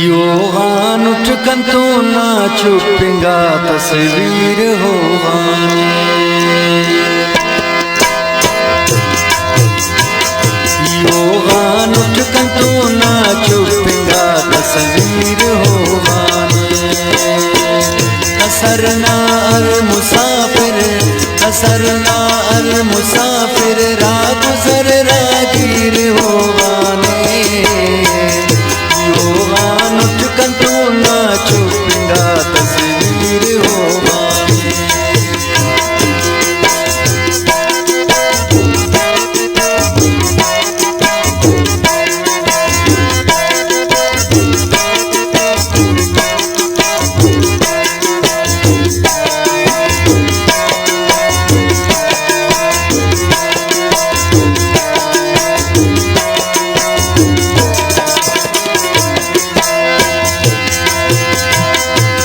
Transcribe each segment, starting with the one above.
योगान उठ कंतो ना चुपिंगा तस्वीर होवान। योगान उठ कंतो ना चुपिंगा तस्वीर होवान। कसरना अल मुसाफिर, कसरना अल मुसाफिर, रागुजर रागीर होवाने। योगान उठ कंतो ना चुपिंगा तस्वीर होवाने।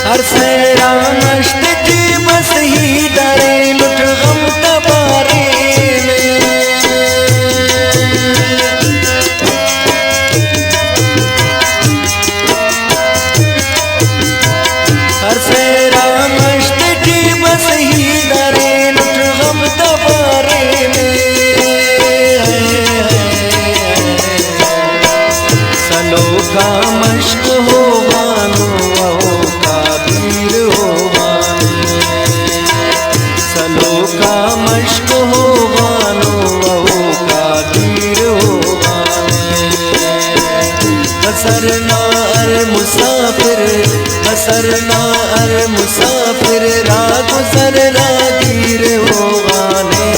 हर सेरा नश्त की बस ही डरे लुट गम तबारे में। हर सेरा नश्त की बस ही डरे लुट गम तबारे में। सलो का मश्क हो मानो का मश्क हो वानो वहो का तीर हो वाने। कसरना अल मुसाफिर, कसरना अल मुसाफिर, रागुजर रागीर हो वाने।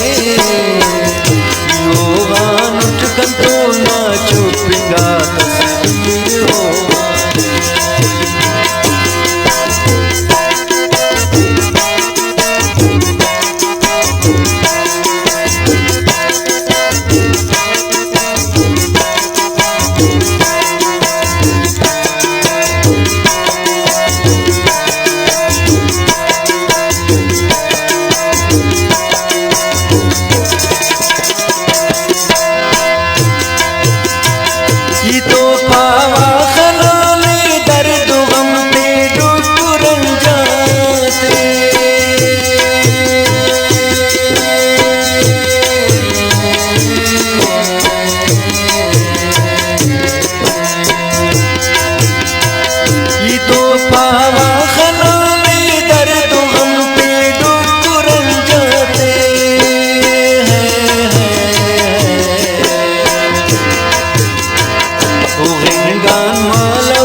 योगान उठ कंतो ना चुपिंगा तस्वीर हो वाने।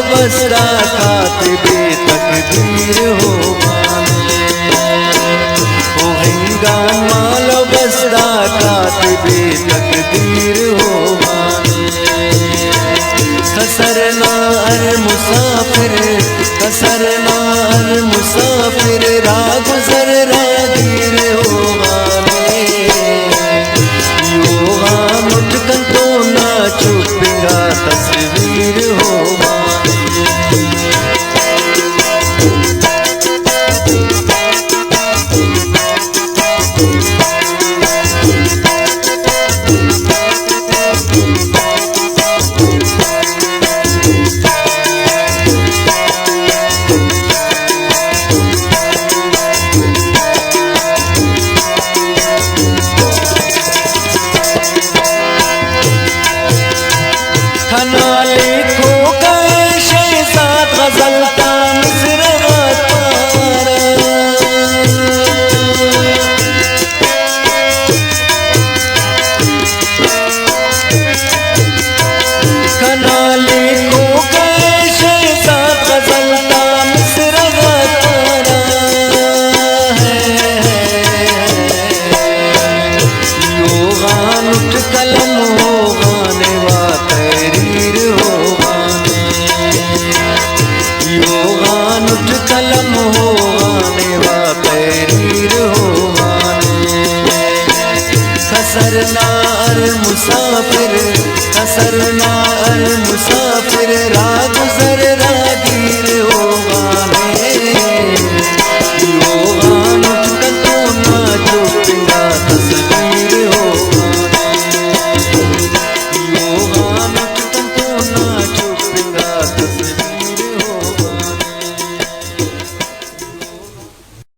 बसरा कातिबे तकदीर हो वाने। ओ हिंगान मालो बसरा कातिबे तकदीर हो वाने। कसरना अल मुसाफिर, कसरना अल मुसाफिर,